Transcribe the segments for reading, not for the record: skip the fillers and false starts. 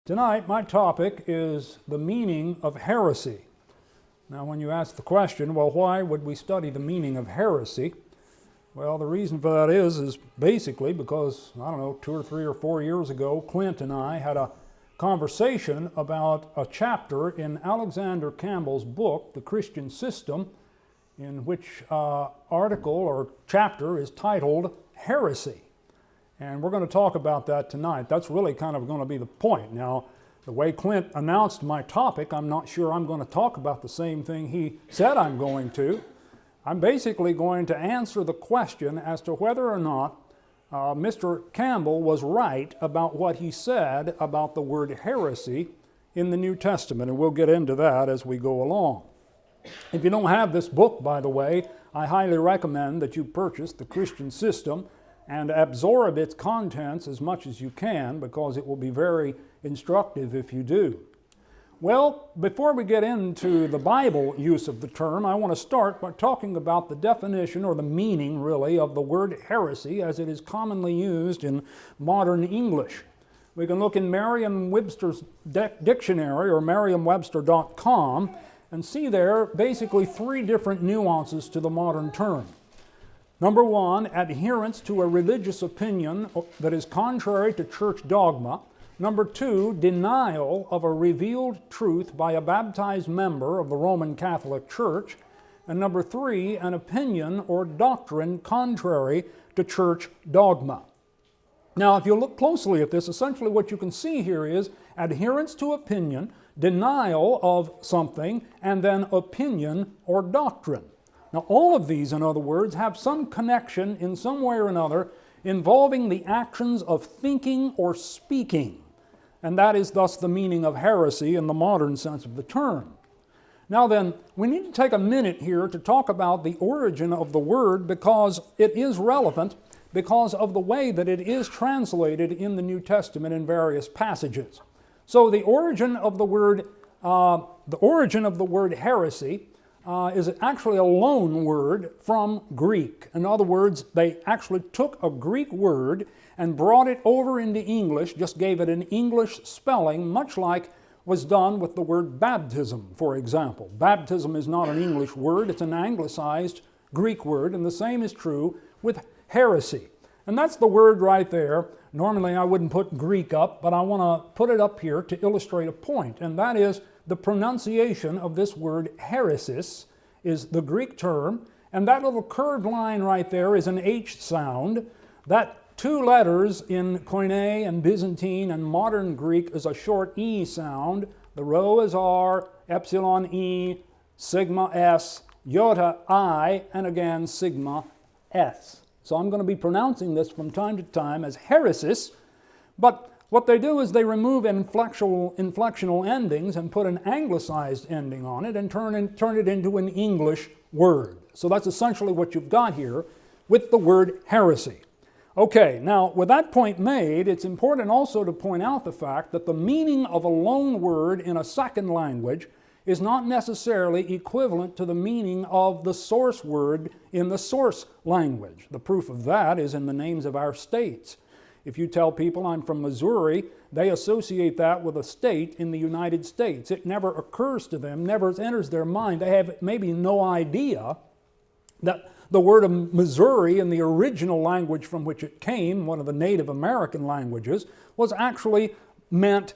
Tonight, my topic is the meaning of heresy. Now, when you ask the question, well, why would we study the meaning of heresy? Well, the reason for that is basically because, 2 or 3 or 4 years ago, Clint and I had a conversation about a chapter in Alexander Campbell's book, The Christian System, in which article or chapter is titled Heresy. And we're going to talk about that tonight. That's really kind of going to be the point. Now, the way Clint announced my topic, I'm not sure I'm going to talk about the same thing he said I'm going to. I'm basically going to answer the question as to whether or not Mr. Campbell was right about what he said about the word heresy in the New Testament, and we'll get into that as we go along. If you don't have this book, by the way, I highly recommend that you purchase The Christian System and absorb its contents as much as you can, because it will be very instructive if you do. Well, before we get into the Bible use of the term, I want to start by talking about the definition, or the meaning really, of the word heresy as it is commonly used in modern English. We can look in Merriam-Webster's dictionary, or merriam-webster.com, and see there basically 3 different nuances to the modern term. Number 1, adherence to a religious opinion that is contrary to church dogma. Number 2, denial of a revealed truth by a baptized member of the Roman Catholic Church. And number 3, an opinion or doctrine contrary to church dogma. Now, if you look closely at this, essentially what you can see here is adherence to opinion, denial of something, and then opinion or doctrine. Now, all of these, in other words, have some connection in some way or another involving the actions of thinking or speaking. And that is thus the meaning of heresy in the modern sense of the term. Now then, we need to take a minute here to talk about the origin of the word, because it is relevant because of the way that it is translated in the New Testament in various passages. So the origin of the word heresy is actually a loan word from Greek. In other words, they actually took a Greek word and brought it over into English, just gave it an English spelling, much like was done with the word baptism, for example. Baptism is not an English word, it's an anglicized Greek word, and the same is true with heresy. And that's the word right there. Normally I wouldn't put Greek up, but I want to put it up here to illustrate a point, and that is the pronunciation of this word heresis is the Greek term, and that little curved line right there is an H sound. That 2 letters in Koine and Byzantine and modern Greek is a short E sound. The rho is R, epsilon E, sigma S, iota I, and again sigma S. So I'm going to be pronouncing this from time to time as heresis, but what they do is they remove inflectional endings and put an anglicized ending on it and turn it into an English word. So that's essentially what you've got here with the word heresy. Okay, now with that point made, it's important also to point out the fact that the meaning of a loan word in a second language is not necessarily equivalent to the meaning of the source word in the source language. The proof of that is in the names of our states. If you tell people I'm from Missouri, they associate that with a state in the United States. It never occurs to them, never enters their mind. They have maybe no idea that the word of Missouri in the original language from which it came, one of the Native American languages, was actually meant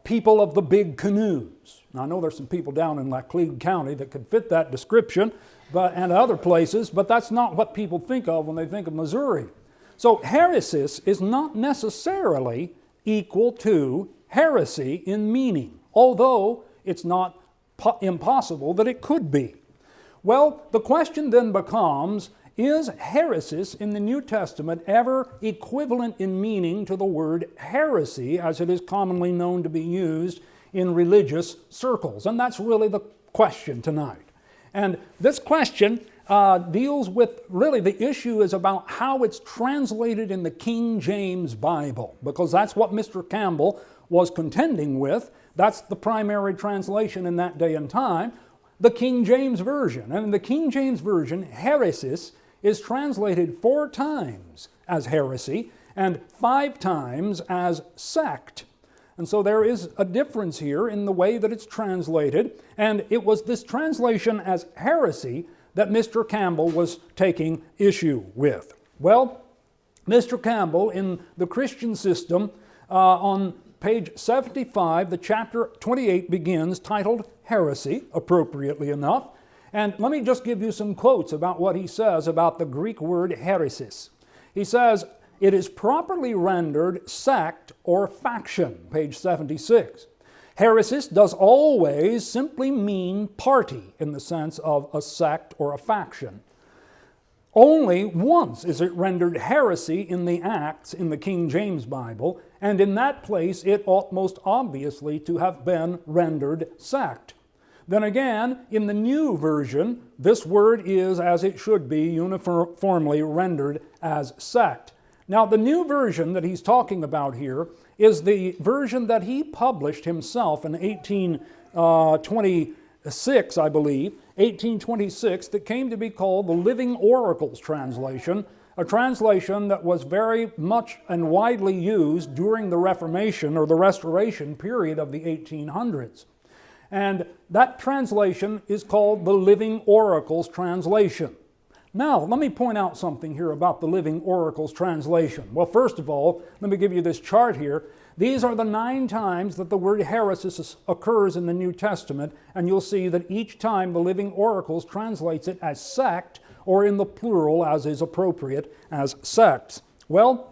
people of the big canoes. Now, I know there's some people down in Lexical County that could fit that description, and other places, but that's not what people think of when they think of Missouri. So heresis is not necessarily equal to heresy in meaning, although it's not impossible that it could be. Well, the question then becomes, is heresis in the New Testament ever equivalent in meaning to the word heresy as it is commonly known to be used in religious circles? And that's really the question tonight. And this question deals with, really the issue is about how it's translated in the King James Bible, because that's what Mr. Campbell was contending with. That's the primary translation in that day and time, the King James Version. And in the King James Version, heresis is translated 4 times as heresy and 5 times as sect. And so there is a difference here in the way that it's translated, and it was this translation as heresy that Mr. Campbell was taking issue with. Well, Mr. Campbell, in the Christian System, on page 75, the chapter 28 begins, titled Heresy, appropriately enough. And let me just give you some quotes about what he says about the Greek word heresis. He says, it is properly rendered sect or faction, page 76. Heresis does always simply mean party in the sense of a sect or a faction. Only once is it rendered heresy in the Acts in the King James Bible, and in that place it ought most obviously to have been rendered sect. Then again, in the New Version, this word is, as it should be, uniformly rendered as sect. Now, the New Version that he's talking about here is the version that he published himself in 1826, I believe, 1826, that came to be called the Living Oracles translation, a translation that was very much and widely used during the Reformation or the Restoration period of the 1800s. And that translation is called the Living Oracles translation. Now, let me point out something here about the Living Oracles translation. Well, first of all, let me give you this chart here. These are the 9 times that the word heresis occurs in the New Testament, and you'll see that each time the Living Oracles translates it as sect, or in the plural, as is appropriate, as sects. Well,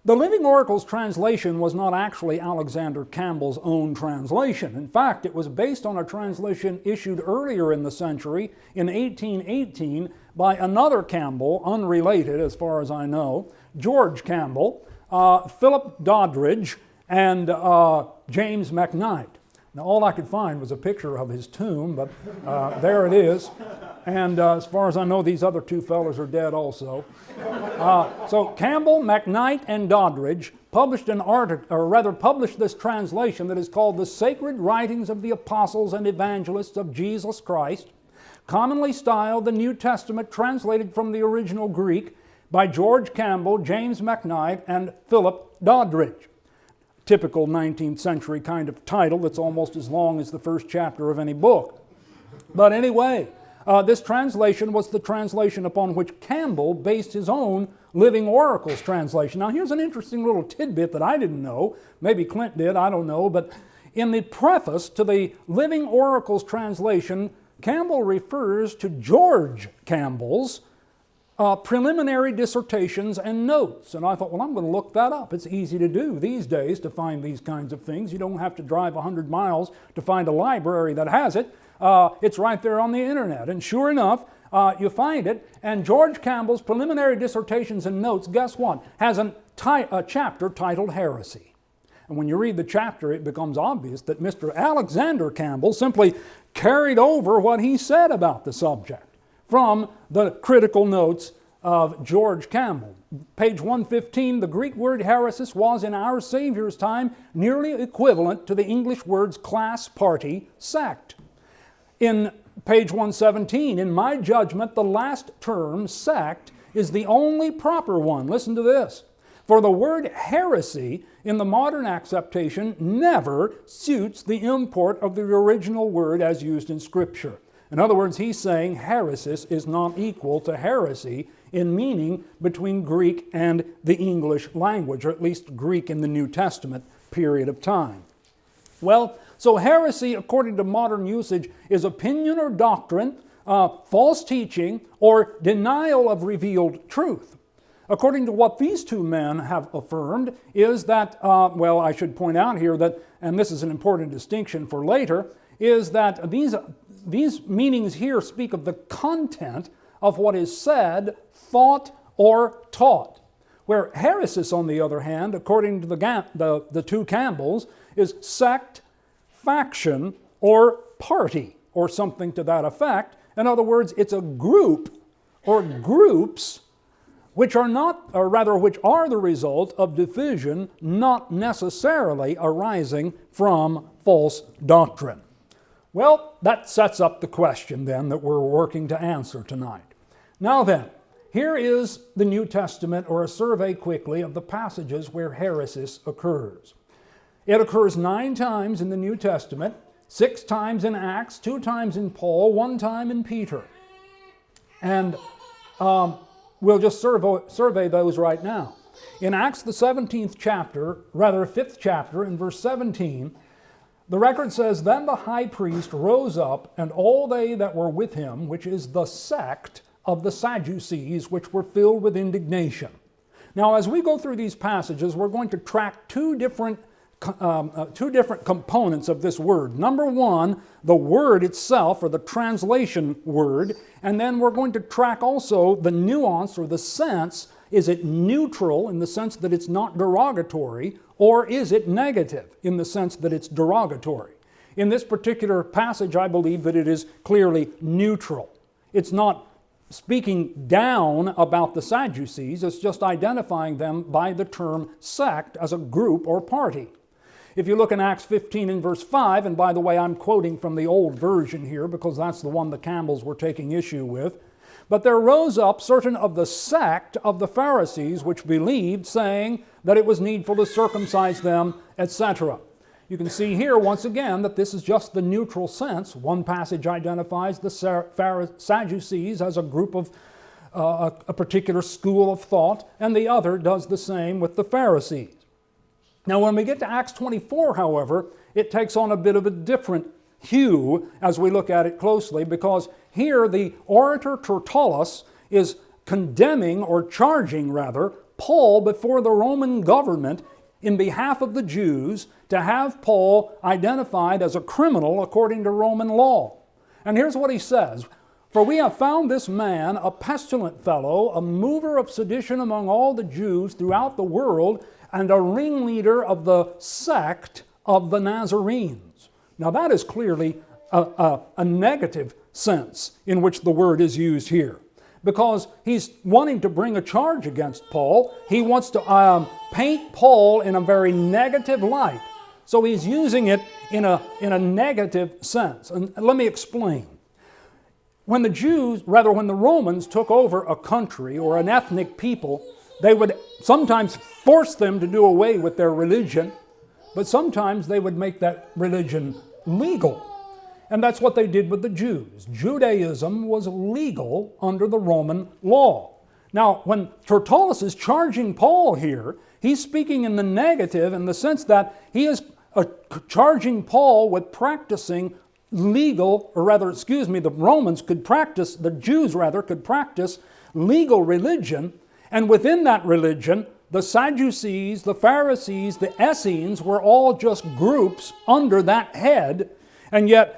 the Living Oracles translation was not actually Alexander Campbell's own translation. In fact, it was based on a translation issued earlier in the century, in 1818, by another Campbell, unrelated as far as I know, George Campbell, Philip Doddridge, and James McKnight. Now, all I could find was a picture of his tomb, but there it is. And as far as I know, these other 2 fellows are dead also. So Campbell, McKnight, and Doddridge published published this translation that is called The Sacred Writings of the Apostles and Evangelists of Jesus Christ, commonly styled the New Testament translated from the original Greek by George Campbell, James McKnight, and Philip Doddridge. Typical 19th century kind of title that's almost as long as the first chapter of any book. But anyway, this translation was the translation upon which Campbell based his own Living Oracles translation. Now, here's an interesting little tidbit that I didn't know. Maybe Clint did, I don't know. But in the preface to the Living Oracles translation, Campbell refers to George Campbell's preliminary dissertations and notes. And I thought, well, I'm going to look that up. It's easy to do these days to find these kinds of things. You don't have to drive 100 miles to find a library that has it. It's right there on the internet. And sure enough, you find it. And George Campbell's preliminary dissertations and notes, guess what, has a chapter titled Heresy. And when you read the chapter, it becomes obvious that Mr. Alexander Campbell simply carried over what he said about the subject from the critical notes of George Campbell. Page 115, the Greek word heresis was in our Savior's time nearly equivalent to the English words class, party, sect. In page 117, in my judgment, the last term, sect, is the only proper one. Listen to this. For the word heresy in the modern acceptation never suits the import of the original word as used in Scripture. In other words, he's saying heresis is not equal to heresy in meaning between Greek and the English language, or at least Greek in the New Testament period of time. Well, so heresy, according to modern usage, is opinion or doctrine, false teaching, or denial of revealed truth. According to what these 2 men have affirmed is that, well, I should point out here that, and this is an important distinction for later, is that these meanings here speak of the content of what is said, thought, or taught. Where heresis, on the other hand, according to the 2 Campbells, is sect, faction, or party, or something to that effect. In other words, it's a group or groups which are the result of division, not necessarily arising from false doctrine. Well, that sets up the question then that we're working to answer tonight. Now then, here is the New Testament, or a survey quickly of the passages where heresis occurs. It occurs 9 times in the New Testament, 6 times in Acts, 2 times in Paul, 1 time in Peter. And we'll just survey those right now. In Acts, the 17th chapter, rather 5th chapter, in verse 17, the record says, "Then the high priest rose up, and all they that were with him, which is the sect of the Sadducees, which were filled with indignation." Now, as we go through these passages, we're going to track two different components of this word. Number one, the word itself, or the translation word, and then we're going to track also the nuance or the sense. Is it neutral in the sense that it's not derogatory, or is it negative in the sense that it's derogatory? In this particular passage, I believe that it is clearly neutral. It's not speaking down about the Sadducees, it's just identifying them by the term sect as a group or party. If you look in Acts 15 and verse 5, and by the way, I'm quoting from the old version here because that's the one the Campbells were taking issue with. "But there rose up certain of the sect of the Pharisees which believed, saying that it was needful to circumcise them," etc. You can see here once again that this is just the neutral sense. One passage identifies the Sadducees as a group of a particular school of thought, and the other does the same with the Pharisees. Now, when we get to Acts 24, however, it takes on a bit of a different hue as we look at it closely, because here the orator Tertullus is condemning, or charging rather, Paul before the Roman government in behalf of the Jews to have Paul identified as a criminal according to Roman law. And here's what he says: "For we have found this man a pestilent fellow, a mover of sedition among all the Jews throughout the world, and a ringleader of the sect of the Nazarenes." Now that is clearly a negative sense in which the word is used here, because he's wanting to bring a charge against Paul. He wants to paint Paul in a very negative light. So he's using it in a negative sense. And let me explain. When the Romans took over a country or an ethnic people, they would sometimes force them to do away with their religion, but sometimes they would make that religion legal. And that's what they did with the Jews. Judaism was legal under the Roman law. Now, when Tertullus is charging Paul here, he's speaking in the negative in the sense that he is charging Paul with practicing legal, or rather, the Jews could practice legal religion, and within that religion, the Sadducees, the Pharisees, the Essenes were all just groups under that head, and yet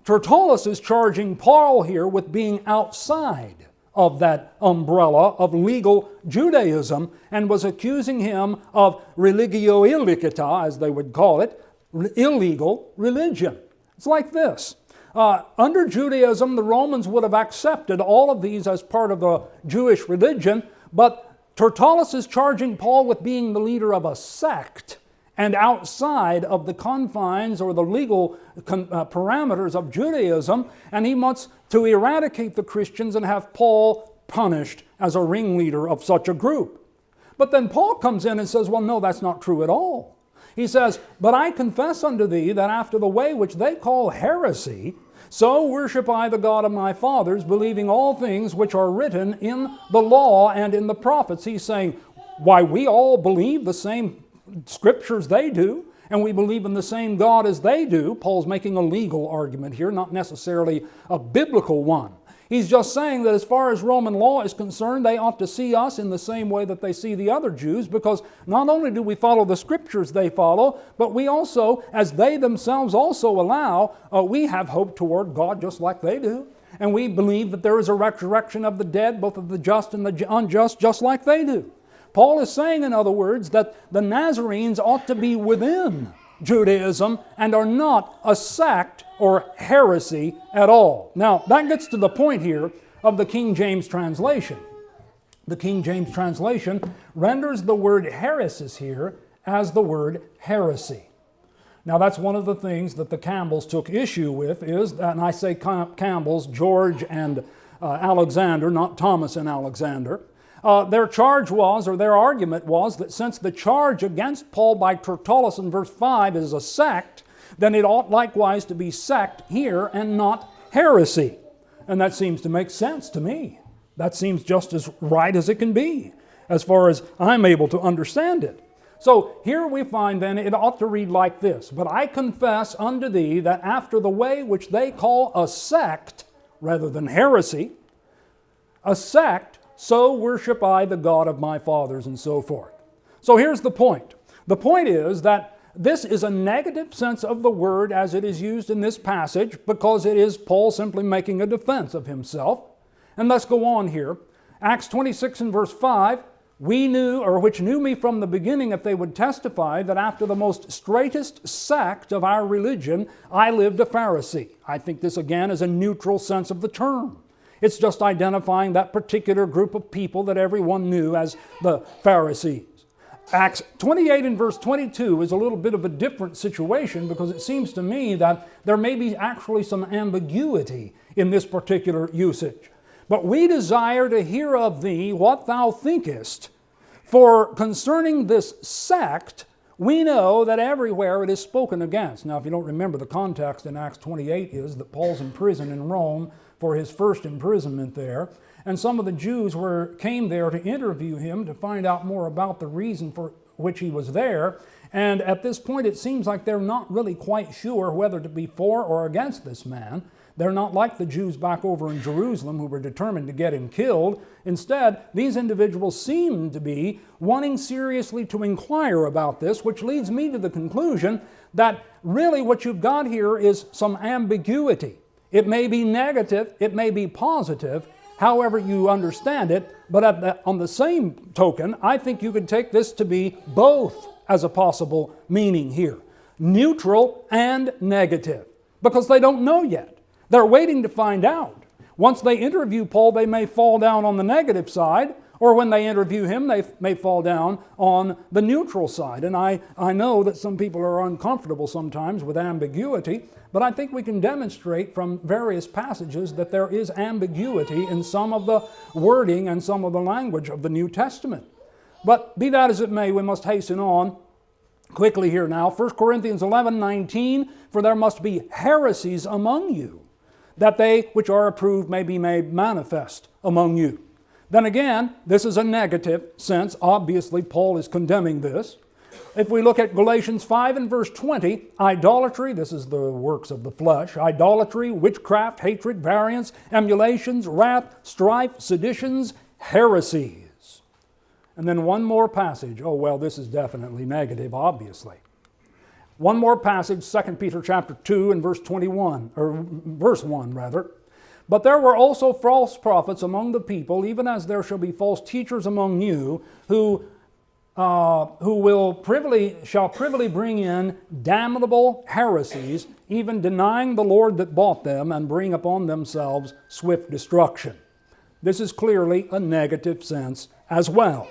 Tertullus is charging Paul here with being outside of that umbrella of legal Judaism, and was accusing him of religio illicita, as they would call it, illegal religion. It's like this. Under Judaism, the Romans would have accepted all of these as part of the Jewish religion, but Tertullus is charging Paul with being the leader of a sect and outside of the confines or the legal parameters of Judaism, and he wants to eradicate the Christians and have Paul punished as a ringleader of such a group. But then Paul comes in and says, well, no, that's not true at all. He says, "But I confess unto thee that after the way which they call heresy, so worship I the God of my fathers, believing all things which are written in the law and in the prophets." He's saying, why, we all believe the same scriptures they do, and we believe in the same God as they do. Paul's making a legal argument here, not necessarily a biblical one. He's just saying that as far as Roman law is concerned, they ought to see us in the same way that they see the other Jews, because not only do we follow the scriptures they follow, but we also, as they themselves also allow, we have hope toward God just like they do. And we believe that there is a resurrection of the dead, both of the just and the unjust, just like they do. Paul is saying, in other words, that the Nazarenes ought to be within Judaism and are not a sect or heresy at all. Now, that gets to the point here of the King James translation. The King James translation renders the word heresis here as the word heresy. Now, that's one of the things that the Campbells took issue with, is, and I say Campbells, George and Alexander, not Thomas and Alexander. Their charge was, or their argument was, that since the charge against Paul by Tertullus in verse 5 is a sect, then it ought likewise to be sect here and not heresy. And that seems to make sense to me. That seems just as right as it can be, as far as I'm able to understand it. So here we find then it ought to read like this: "But I confess unto thee that after the way which they call a sect, rather than heresy, a sect, so worship I the God of my fathers," and so forth. So here's the point. The point is that this is a negative sense of the word as it is used in this passage, because it is Paul simply making a defense of himself. And let's go on here. Acts 26 and verse 5, "We knew, or which knew me from the beginning, if they would testify, that after the most straightest sect of our religion, I lived a Pharisee." I think this again is a neutral sense of the term. It's just identifying that particular group of people that everyone knew as the Pharisees. Acts 28 and verse 22 is a little bit of a different situation, because it seems to me that there may be actually some ambiguity in this particular usage. "But we desire to hear of thee what thou thinkest. For concerning this sect, we know that everywhere it is spoken against." Now, if you don't remember, the context in Acts 28 is that Paul's in prison in Rome for his first imprisonment there. And some of the Jews came there to interview him to find out more about the reason for which he was there. And at this point, it seems like they're not really quite sure whether to be for or against this man. They're not like the Jews back over in Jerusalem who were determined to get him killed. Instead, these individuals seem to be wanting seriously to inquire about this, which leads me to the conclusion that really what you've got here is some ambiguity. It may be negative, it may be positive, however you understand it, but on the same token, I think you could take this to be both as a possible meaning here. Neutral and negative, because they don't know yet. They're waiting to find out. Once they interview Paul, they may fall down on the negative side, or when they interview him, they may fall down on the neutral side. And I know that some people are uncomfortable sometimes with ambiguity, but I think we can demonstrate from various passages that there is ambiguity in some of the wording and some of the language of the New Testament. But be that as it may, we must hasten on quickly here now. 1 Corinthians 11:19, "For there must be heresies among you, that they which are approved may be made manifest among you." Then again, this is a negative sense. Obviously, Paul is condemning this. If we look at Galatians 5 and verse 20, idolatry, this is the works of the flesh, idolatry, witchcraft, hatred, variance, emulations, wrath, strife, seditions, heresies. And then one more passage. Oh, well, this is definitely negative, obviously. One more passage, 2 Peter chapter 2 and verse 21, or verse 1 rather. "But there were also false prophets among the people, even as there shall be false teachers among you, who shall privily bring in damnable heresies, even denying the Lord that bought them, and bring upon themselves swift destruction." This is clearly a negative sense as well.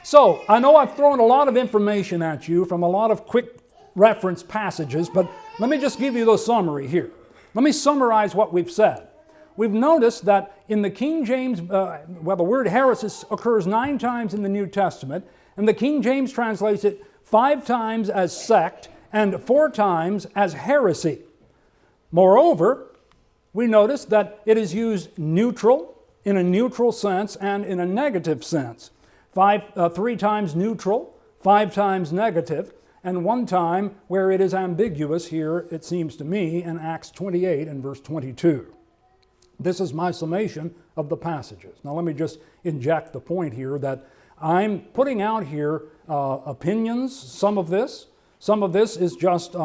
So, I know I've thrown a lot of information at you from a lot of quick reference passages, but let me just give you the summary here. Let me summarize what we've said. We've noticed that in the King James, the word heresy occurs 9 times in the New Testament, and the King James translates it 5 times as sect and 4 times as heresy. Moreover, we notice that it is used neutral, in a neutral sense, and in a negative sense. 3 times neutral, 5 times negative, and 1 time where it is ambiguous here, it seems to me, in Acts 28 and verse 22. This is my summation of the passages. Now let me just inject the point here that I'm putting out here opinions, some of this is just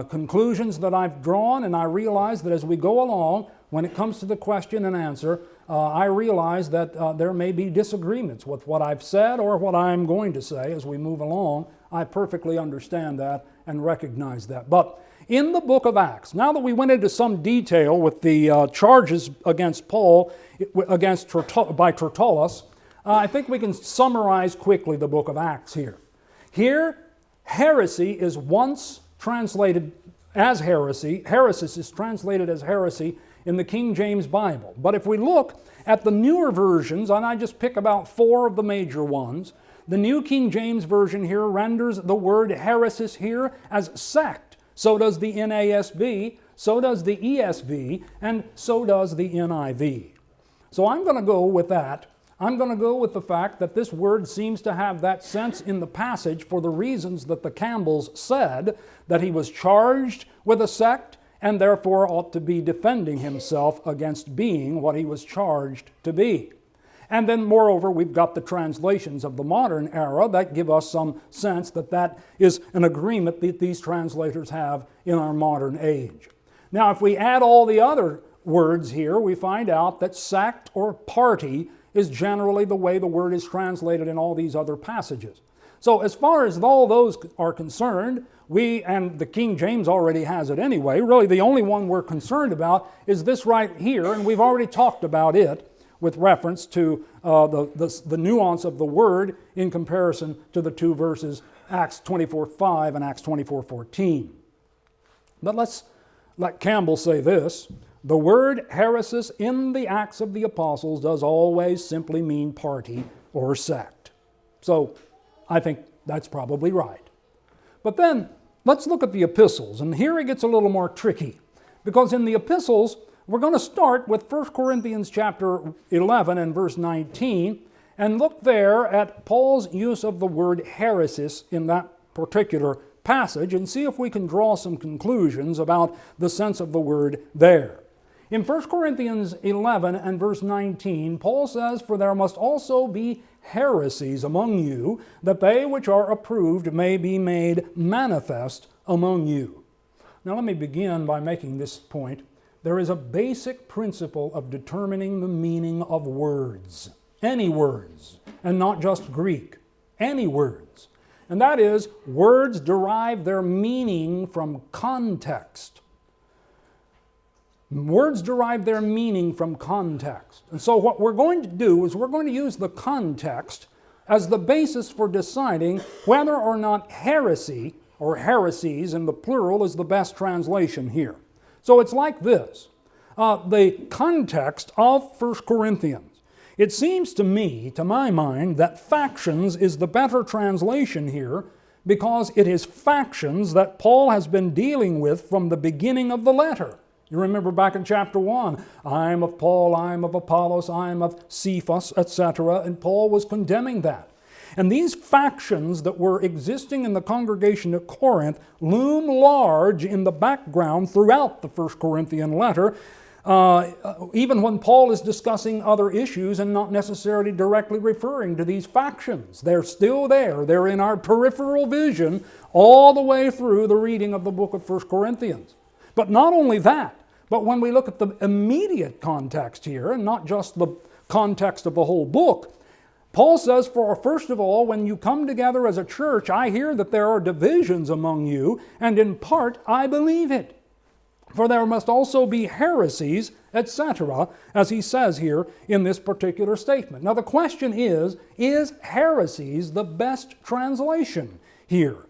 conclusions that I've drawn, and I realize that as we go along, when it comes to the question and answer, I realize that there may be disagreements with what I've said or what I'm going to say as we move along. I perfectly understand that and recognize that. But in the book of Acts, now that we went into some detail with the charges against Paul by Tertullus, I think we can summarize quickly the book of Acts here. Here, heresy is once translated as heresy. Heresis is translated as heresy in the King James Bible. But if we look at the newer versions, and I just pick about 4 of the major ones, the New King James Version here renders the word heresis here as sect. So does the NASB, so does the ESV, and so does the NIV. So I'm going to go with that. I'm going to go with the fact that this word seems to have that sense in the passage for the reasons that the Campbells said, that he was charged with a sect and therefore ought to be defending himself against being what he was charged to be. And then moreover, we've got the translations of the modern era that give us some sense that that is an agreement that these translators have in our modern age. Now, if we add all the other words here, we find out that sect or party is generally the way the word is translated in all these other passages. So as far as all those are concerned, and the King James already has it anyway, really the only one we're concerned about is this right here, and we've already talked about it with reference to the nuance of the word in comparison to the 2 verses, Acts 24:5 and Acts 24:14. But let's let Campbell say this: the word heresis in the Acts of the Apostles does always simply mean party or sect. So I think that's probably right. But then let's look at the epistles, and here it gets a little more tricky, because in the epistles we're going to start with 1 Corinthians chapter 11 and verse 19, and look there at Paul's use of the word heresis in that particular passage, and see if we can draw some conclusions about the sense of the word there. In 1 Corinthians 11 and verse 19, Paul says, "For there must also be heresies among you, that they which are approved may be made manifest among you." Now let me begin by making this point. There is a basic principle of determining the meaning of words, any words, and not just Greek, any words. And that is, words derive their meaning from context. Words derive their meaning from context. And so what we're going to do is we're going to use the context as the basis for deciding whether or not heresy, or heresies in the plural, is the best translation here. So it's like this. The context of 1 Corinthians. It seems to me, to my mind, that factions is the better translation here, because it is factions that Paul has been dealing with from the beginning of the letter. You remember back in chapter 1, I am of Paul, I am of Apollos, I am of Cephas, etc., and Paul was condemning that. And these factions that were existing in the congregation at Corinth loom large in the background throughout the 1 Corinthian letter, even when Paul is discussing other issues and not necessarily directly referring to these factions. They're still there. They're in our peripheral vision all the way through the reading of the book of 1 Corinthians. But not only that, but when we look at the immediate context here, and not just the context of the whole book, Paul says, "For first of all, when you come together as a church, I hear that there are divisions among you, and in part I believe it. For there must also be heresies, etc., as he says here in this particular statement." Now the question is heresies the best translation here?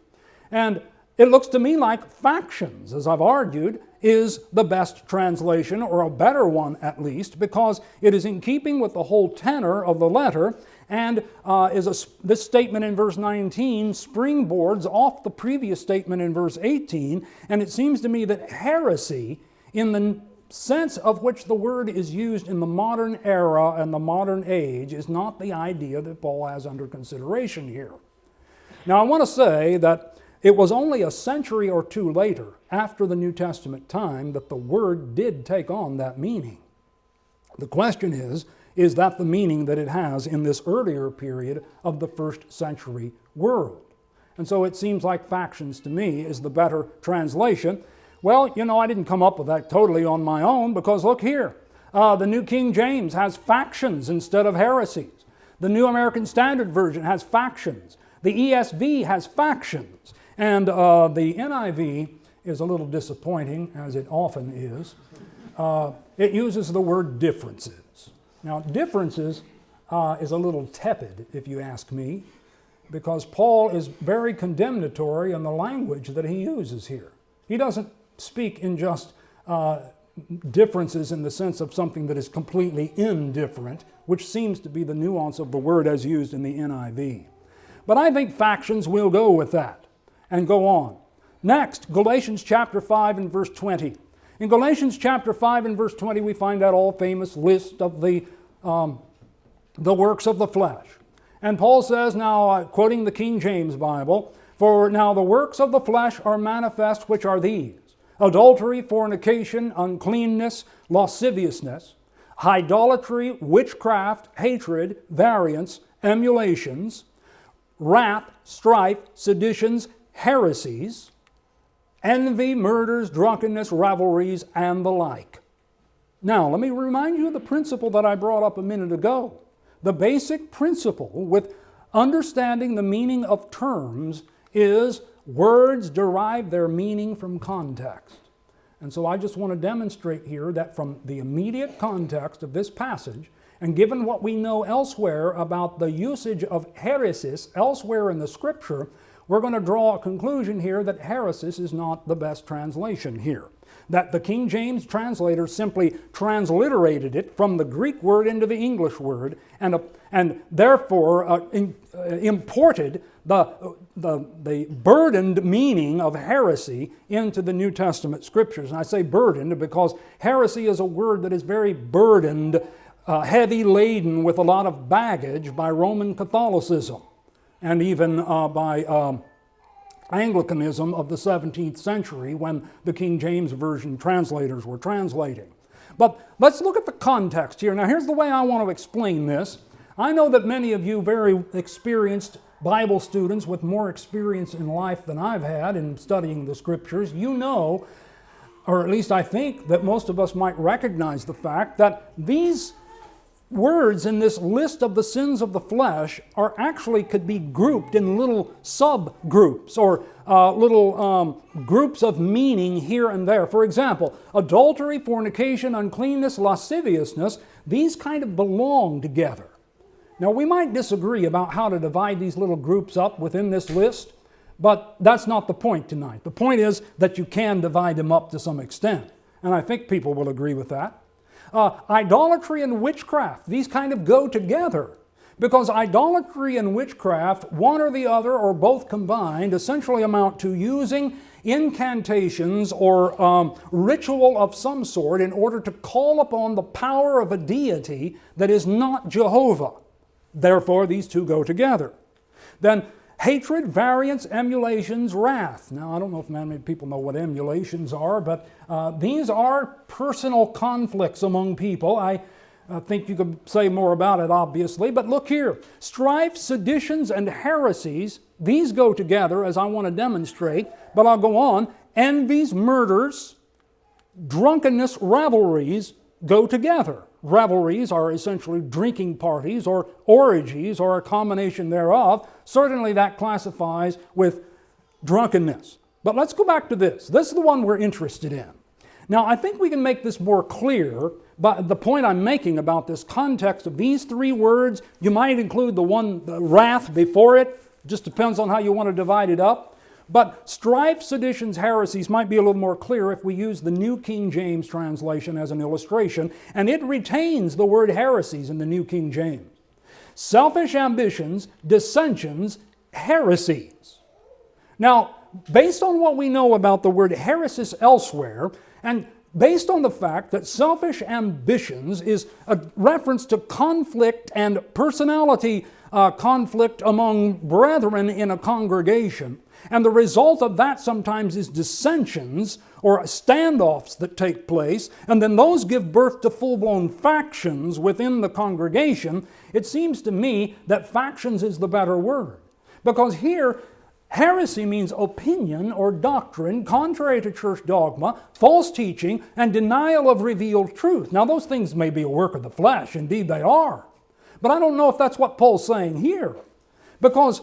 And it looks to me like factions, as I've argued, is the best translation, or a better one at least, because it is in keeping with the whole tenor of the letter, and this statement in verse 19 springboards off the previous statement in verse 18, and it seems to me that heresy, in the sense of which the word is used in the modern era and the modern age, is not the idea that Paul has under consideration here. Now I want to say that it was only a century or two later, after the New Testament time, that the word did take on that meaning. The question is that the meaning that it has in this earlier period of the first century world? And so it seems like factions to me is the better translation. Well, I didn't come up with that totally on my own, because look here. The New King James has factions instead of heresies. The New American Standard Version has factions. The ESV has factions. And the NIV is a little disappointing, as it often is. It uses the word differences. Now, differences is a little tepid, if you ask me, because Paul is very condemnatory in the language that he uses here. He doesn't speak in just differences in the sense of something that is completely indifferent, which seems to be the nuance of the word as used in the NIV. But I think factions will go with that and go on. Next, Galatians chapter 5 and verse 20. In Galatians chapter 5 and verse 20, we find that all famous list of the works of the flesh. And Paul says, now quoting the King James Bible, "For now the works of the flesh are manifest, which are these: adultery, fornication, uncleanness, lasciviousness, idolatry, witchcraft, hatred, variance, emulations, wrath, strife, seditions, heresies, envy, murders, drunkenness, revelries, and the like." Now, let me remind you of the principle that I brought up a minute ago. The basic principle with understanding the meaning of terms is words derive their meaning from context. And so I just want to demonstrate here that from the immediate context of this passage, and given what we know elsewhere about the usage of heresis elsewhere in the Scripture, we're going to draw a conclusion here that heresis is not the best translation here. That the King James translators simply transliterated it from the Greek word into the English word and therefore imported the burdened meaning of heresy into the New Testament Scriptures. And I say burdened because heresy is a word that is very burdened, heavy laden with a lot of baggage by Roman Catholicism and even by Anglicanism of the 17th century when the King James Version translators were translating. But let's look at the context here. Now here's the way I want to explain this. I know that many of you very experienced Bible students with more experience in life than I've had in studying the Scriptures, you know, or at least I think that most of us might recognize the fact that these words in this list of the sins of the flesh could be grouped in little subgroups or little groups of meaning here and there. For example, adultery, fornication, uncleanness, lasciviousness, these kind of belong together. Now we might disagree about how to divide these little groups up within this list, but that's not the point tonight. The point is that you can divide them up to some extent, and I think people will agree with that. Idolatry and witchcraft, these kind of go together because idolatry and witchcraft, one or the other or both combined, essentially amount to using incantations or ritual of some sort in order to call upon the power of a deity that is not Jehovah. Therefore, these two go together. Then hatred, variance, emulations, wrath. Now, I don't know if many people know what emulations are, but these are personal conflicts among people. I think you could say more about it, obviously, but look here. Strife, seditions, and heresies, these go together, as I want to demonstrate, but I'll go on. Envies, murders, drunkenness, revelries go together. Revelries are essentially drinking parties or orgies or a combination thereof. Certainly that classifies with drunkenness. But let's go back to this. This is the one we're interested in. Now, I think we can make this more clear by the point I'm making about this context of these three words. You might include the wrath before it. Just depends on how you want to divide it up. But strife, seditions, heresies might be a little more clear if we use the New King James translation as an illustration, and it retains the word heresies in the New King James. Selfish ambitions, dissensions, heresies. Now, based on what we know about the word heresis elsewhere, and based on the fact that selfish ambitions is a reference to conflict and personality conflict among brethren in a congregation, and the result of that sometimes is dissensions or standoffs that take place, and then those give birth to full-blown factions within the congregation, it seems to me that factions is the better word. Because here, heresy means opinion or doctrine contrary to church dogma, false teaching, and denial of revealed truth. Now, those things may be a work of the flesh. Indeed, they are. But I don't know if that's what Paul's saying here. Because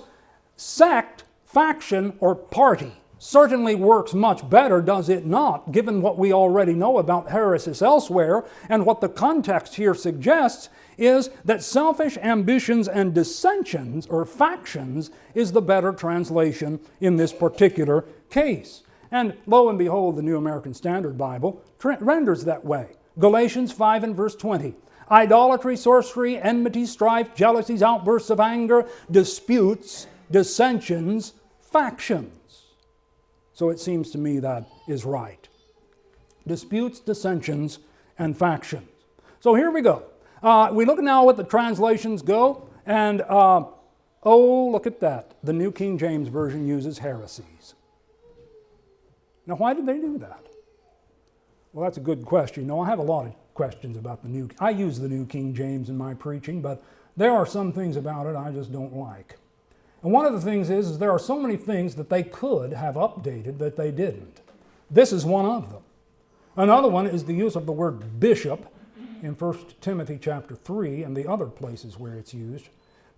sect, faction, or party certainly works much better, does it not, given what we already know about heresis elsewhere, and what the context here suggests is that selfish ambitions and dissensions, or factions, is the better translation in this particular case. And lo and behold, the New American Standard Bible renders that way. Galatians 5 and verse 20. Idolatry, sorcery, enmity, strife, jealousies, outbursts of anger, disputes, dissensions, factions. So it seems to me that is right. Disputes, dissensions, and factions. So here we go. We look now at the translations go, and oh, look at that. The New King James Version uses heresies. Now, why did they do that? Well, that's a good question. I have a lot of questions about I use the New King James in my preaching, but there are some things about it I just don't like. And one of the things is there are so many things that they could have updated that they didn't. This is one of them. Another one is the use of the word bishop in 1 Timothy chapter 3 and the other places where it's used.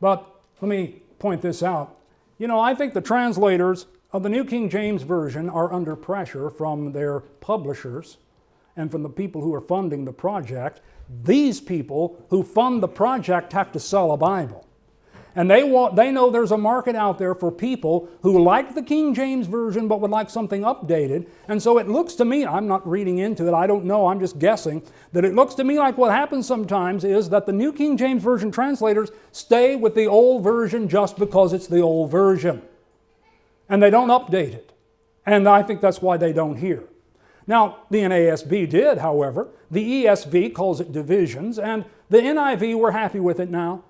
But let me point this out. I think the translators of the New King James Version are under pressure from their publishers and from the people who are funding the project. These people who fund the project have to sell a Bible. And they know there's a market out there for people who like the King James Version but would like something updated. And so it looks to me, I'm not reading into it, I don't know, I'm just guessing, that it looks to me like what happens sometimes is that the New King James Version translators stay with the old version just because it's the old version. And they don't update it. And I think that's why they don't hear. Now, the NASB did, however. The ESV calls it divisions, and the NIV, we're happy with it now,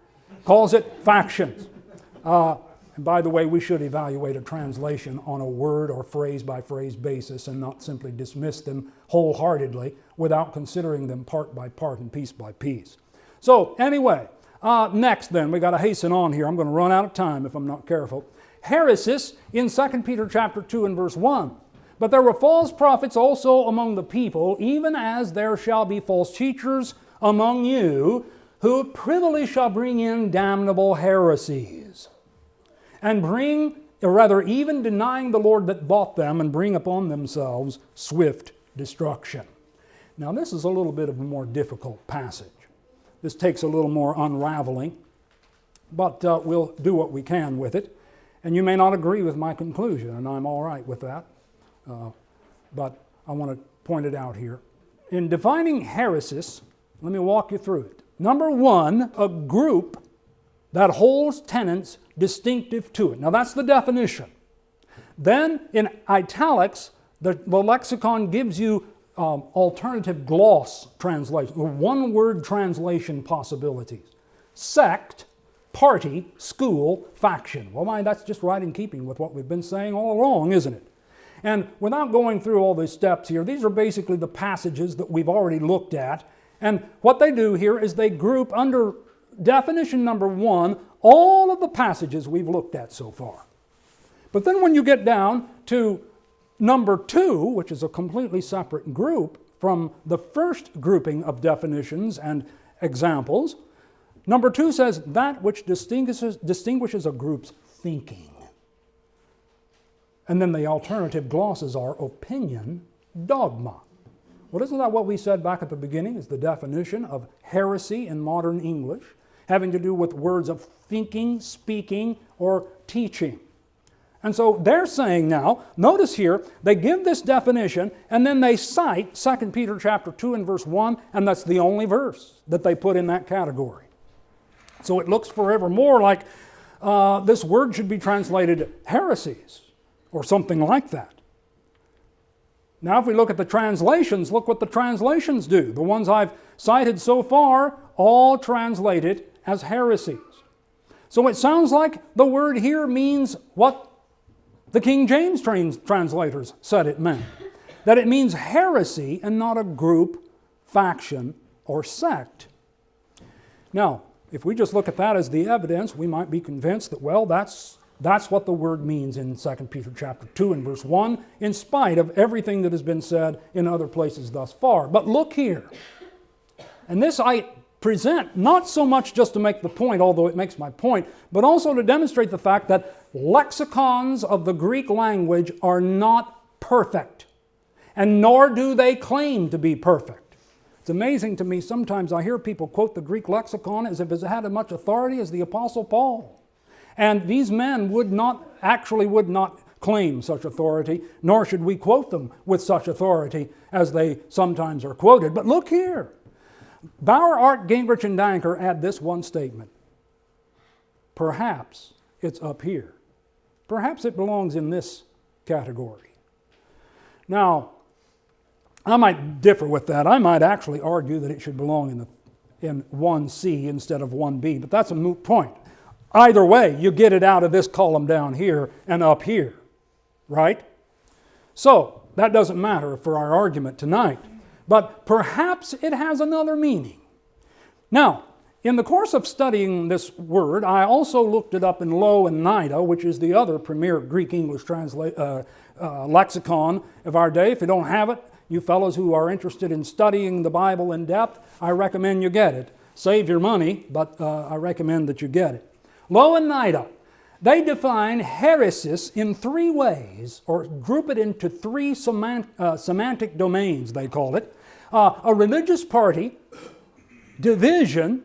calls it factions. And by the way, we should evaluate a translation on a word or phrase by phrase basis and not simply dismiss them wholeheartedly without considering them part by part and piece by piece. So anyway, next then, we got to hasten on here. I'm going to run out of time if I'm not careful. Heresy in 2 Peter chapter 2 and verse 1. But there were false prophets also among the people, even as there shall be false teachers among you, who privily shall bring in damnable heresies, and even denying the Lord that bought them, and bring upon themselves swift destruction. Now this is a little bit of a more difficult passage. This takes a little more unraveling, but we'll do what we can with it. And you may not agree with my conclusion, and I'm all right with that. But I want to point it out here. In defining heresies, let me walk you through it. Number one, a group that holds tenets distinctive to it. Now that's the definition. Then in italics, the lexicon gives you alternative gloss translation, one-word translation possibilities. Sect, party, school, faction. Well, that's just right in keeping with what we've been saying all along, isn't it? And without going through all these steps here, these are basically the passages that we've already looked at. And what they do here is they group under definition number one all of the passages we've looked at so far. But then when you get down to number two, which is a completely separate group from the first grouping of definitions and examples, number two says that which distinguishes a group's thinking. And then the alternative glosses are opinion, dogma. Well, isn't that what we said back at the beginning is the definition of heresy in modern English, having to do with words of thinking, speaking, or teaching? And so they're saying now, notice here, they give this definition, and then they cite 2 Peter chapter 2 and verse 1, and that's the only verse that they put in that category. So it looks forevermore like this word should be translated heresies, or something like that. Now if we look at the translations, look what the translations do. The ones I've cited so far all translate it as heresies. So it sounds like the word here means what the King James translators said it meant. That it means heresy and not a group, faction, or sect. Now, if we just look at that as the evidence, we might be convinced that, well, that's what the word means in 2 Peter chapter 2 and verse 1, in spite of everything that has been said in other places thus far. But look here. And this I present not so much just to make the point, although it makes my point, but also to demonstrate the fact that lexicons of the Greek language are not perfect, and nor do they claim to be perfect. It's amazing to me, sometimes I hear people quote the Greek lexicon as if it had as much authority as the Apostle Paul. And these men would not claim such authority, nor should we quote them with such authority as they sometimes are quoted. But look here. Bauer, Art, Gingrich, and Danker add this one statement. Perhaps it's up here. Perhaps it belongs in this category. Now, I might differ with that. I might actually argue that it should belong in 1C instead of 1B, but that's a moot point. Either way, you get it out of this column down here and up here, right? So, that doesn't matter for our argument tonight, but perhaps it has another meaning. Now, in the course of studying this word, I also looked it up in Lowe and Nida, which is the other premier Greek-English lexicon of our day. If you don't have it, you fellows who are interested in studying the Bible in depth, I recommend you get it. Save your money, but I recommend that you get it. Lowe and Nida, they define heresis in three ways, or group it into three semantic domains, they call it. A religious party, division,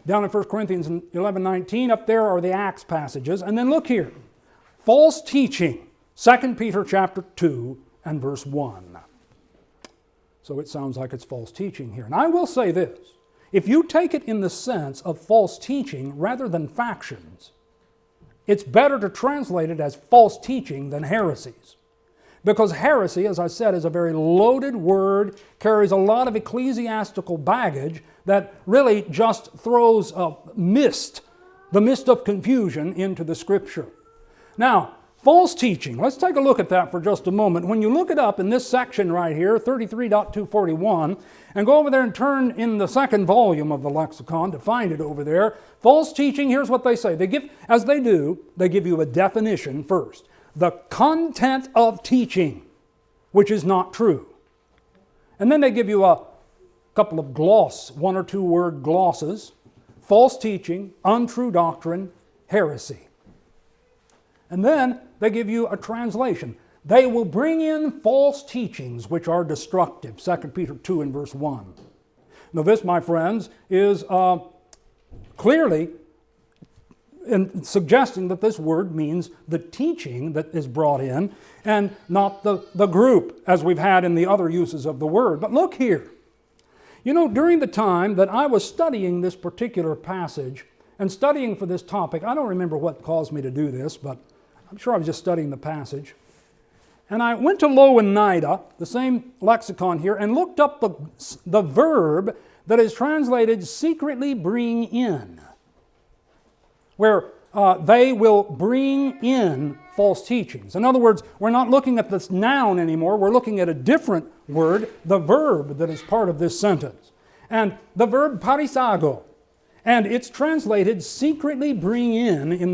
down in 1 Corinthians 11:19, up there are the Acts passages. And then look here, false teaching, 2 Peter chapter 2 and verse 1. So it sounds like it's false teaching here. And I will say this, if you take it in the sense of false teaching rather than factions, it's better to translate it as false teaching than heresies. Because heresy, as I said, is a very loaded word, carries a lot of ecclesiastical baggage that really just throws the mist of confusion into the Scripture. Now, false teaching, let's take a look at that for just a moment. When you look it up in this section right here, 33.241, and go over there and turn in the second volume of the lexicon to find it over there, false teaching, here's what they say. They give you a definition first. The content of teaching, which is not true. And then they give you a couple of one or two word glosses. False teaching, untrue doctrine, heresy. And then they give you a translation. They will bring in false teachings which are destructive. 2 Peter 2 and verse 1. Now this, my friends, is clearly suggesting that this word means the teaching that is brought in and not the group as we've had in the other uses of the word. But look here. You know, during the time that I was studying this particular passage and studying for this topic, I don't remember what caused me to do this, but I'm sure I was just studying the passage. And I went to Lowe and Nida, the same lexicon here, and looked up the verb that is translated secretly bring in, where they will bring in false teachings. In other words, we're not looking at this noun anymore, we're looking at a different word, the verb that is part of this sentence. And the verb parisago, and it's translated secretly bring in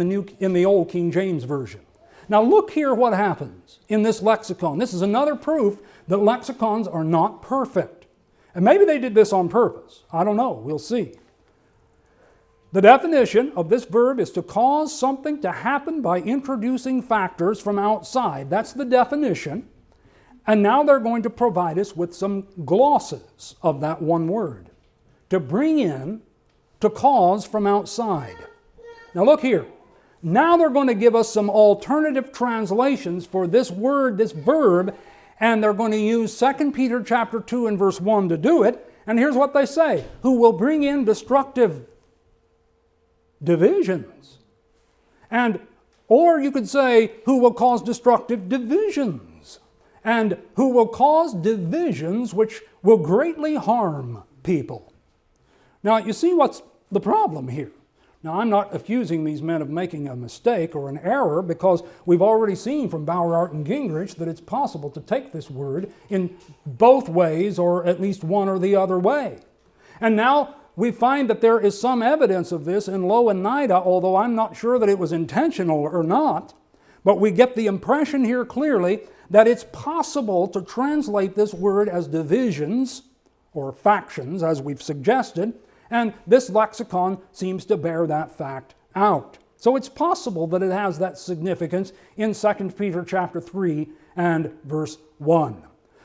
the Old King James Version. Now look here what happens in this lexicon. This is another proof that lexicons are not perfect. And maybe they did this on purpose. I don't know. We'll see. The definition of this verb is to cause something to happen by introducing factors from outside. That's the definition. And now they're going to provide us with some glosses of that one word. To bring in, to cause from outside. Now look here. Now they're going to give us some alternative translations for this word, this verb, and they're going to use 2 Peter chapter 2 and verse 1 to do it. And here's what they say. Who will bring in destructive divisions. Or you could say, who will cause destructive divisions. And who will cause divisions which will greatly harm people. Now, you see what's the problem here. Now, I'm not accusing these men of making a mistake or an error because we've already seen from Bauer, Art, and Gingrich that it's possible to take this word in both ways or at least one or the other way. And now we find that there is some evidence of this in Lowe and Nida, although I'm not sure that it was intentional or not. But we get the impression here clearly that it's possible to translate this word as divisions or factions, as we've suggested, and this lexicon seems to bear that fact out. So it's possible that it has that significance in 2 Peter chapter 3 and verse 1.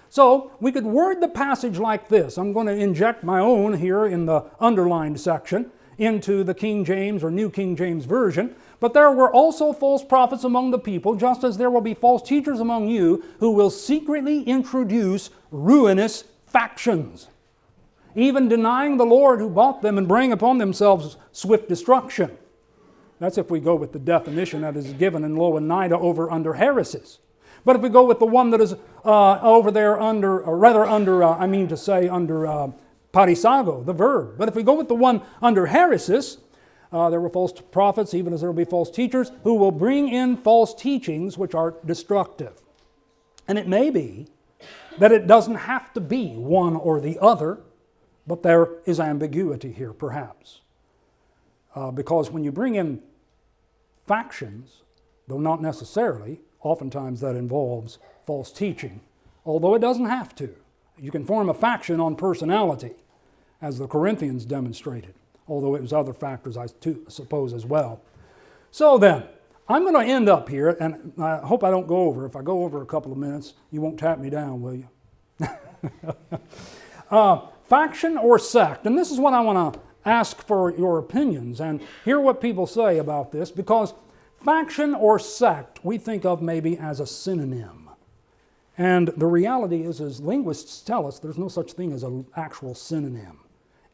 So we could word the passage like this. I'm going to inject my own here in the underlined section into the King James or New King James Version. But there were also false prophets among the people, just as there will be false teachers among you who will secretly introduce ruinous factions, even denying the Lord who bought them and bring upon themselves swift destruction. That's if we go with the definition that is given in Louw-Nida over under heresies. But if we go with the one that is over there under parisago, the verb. But if we go with the one under heresis, there were false prophets, even as there will be false teachers, who will bring in false teachings which are destructive. And it may be that it doesn't have to be one or the other, but there is ambiguity here, perhaps. Because when you bring in factions, though not necessarily, oftentimes that involves false teaching, although it doesn't have to. You can form a faction on personality, as the Corinthians demonstrated, although it was other factors, I suppose, as well. So then, I'm going to end up here, and I hope I don't go over. If I go over a couple of minutes, you won't tap me down, will you? Faction or sect, and this is what I want to ask for your opinions and hear what people say about this, because faction or sect we think of maybe as a synonym. And the reality is, as linguists tell us, there's no such thing as an actual synonym.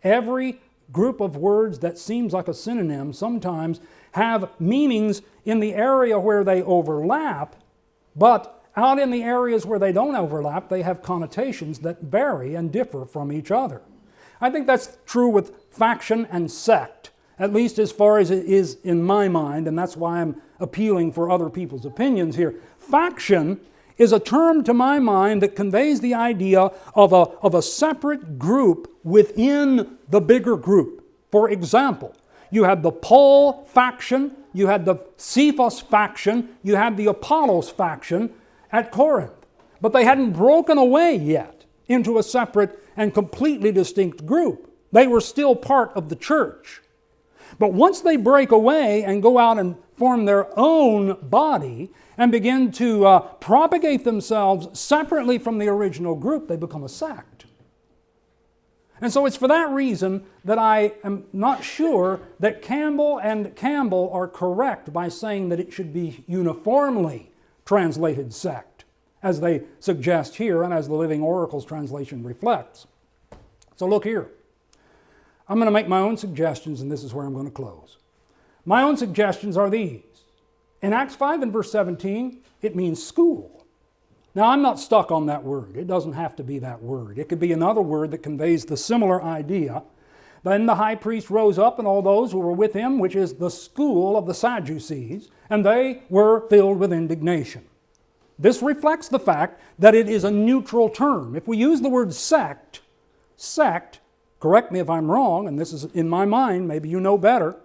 Every group of words that seems like a synonym sometimes have meanings in the area where they overlap, but out in the areas where they don't overlap, they have connotations that vary and differ from each other. I think that's true with faction and sect, at least as far as it is in my mind, and that's why I'm appealing for other people's opinions here. Faction is a term to my mind that conveys the idea of a separate group within the bigger group. For example, you had the Paul faction, you had the Cephas faction, you had the Apollos faction at Corinth. But they hadn't broken away yet into a separate and completely distinct group. They were still part of the church. But once they break away and go out and form their own body and begin to propagate themselves separately from the original group, they become a sect. And so it's for that reason that I am not sure that Campbell and Campbell are correct by saying that it should be uniformly translated sect, as they suggest here and as the Living Oracles translation reflects. So look here. I'm going to make my own suggestions, and this is where I'm going to close. My own suggestions are these. In Acts 5 and verse 17, it means school. Now, I'm not stuck on that word. It doesn't have to be that word. It could be another word that conveys the similar idea. Then the high priest rose up and all those who were with him, which is the school of the Sadducees, and they were filled with indignation. This reflects the fact that it is a neutral term. If we use the word sect, correct me if I'm wrong, and this is in my mind, maybe you know better,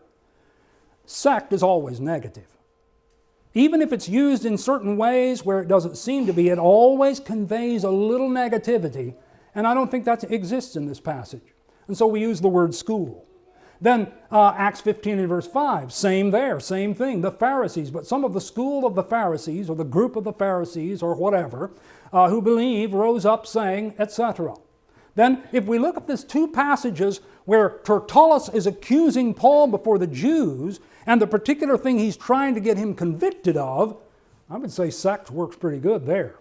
sect is always negative. Even if it's used in certain ways where it doesn't seem to be, it always conveys a little negativity, and I don't think that exists in this passage. And so we use the word school. Then Acts 15 and verse 5, same there, same thing, the Pharisees, but some of the school of the Pharisees, or the group of the Pharisees, or whatever, who believe, rose up saying, etc. Then if we look at these two passages where Tertullus is accusing Paul before the Jews, and the particular thing he's trying to get him convicted of, I would say sect works pretty good there.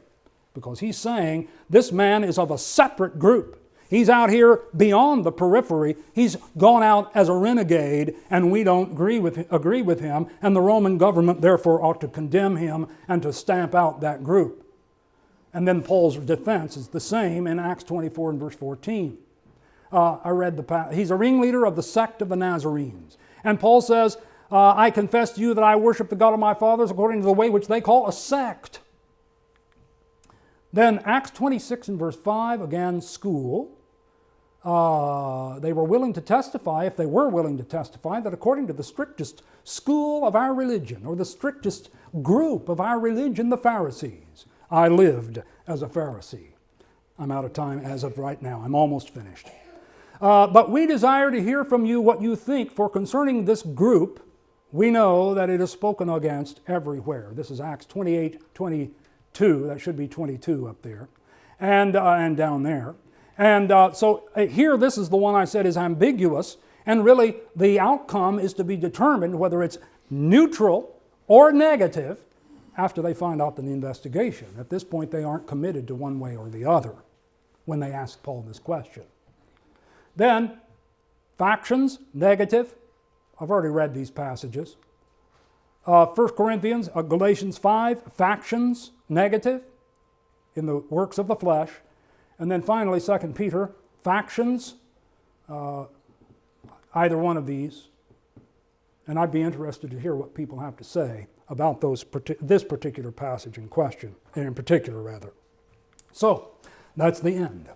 Because he's saying this man is of a separate group. He's out here beyond the periphery. He's gone out as a renegade, and we don't agree with him, and the Roman government therefore ought to condemn him and to stamp out that group. And then Paul's defense is the same in Acts 24 and verse 14. He's a ringleader of the sect of the Nazarenes. And Paul says, I confess to you that I worship the God of my fathers according to the way which they call a sect. Then Acts 26 and verse 5, again, school. They were willing to testify, if they were willing to testify, that according to the strictest school of our religion, or the strictest group of our religion, the Pharisees, I lived as a Pharisee. I'm out of time as of right now. I'm almost finished. But we desire to hear from you what you think, for concerning this group, we know that it is spoken against everywhere. This is Acts 28, 22. That should be 22 up there. And down there. And so here, this is the one I said is ambiguous. And really, the outcome is to be determined whether it's neutral or negative after they find out the investigation. At this point, they aren't committed to one way or the other when they ask Paul this question. Then, factions, negative. I've already read these passages. 1 Corinthians, Galatians 5, factions, negative, in the works of the flesh. And then finally, 2 Peter, factions, either one of these. And I'd be interested to hear what people have to say about this particular passage in question, and in particular, rather. So, that's the end.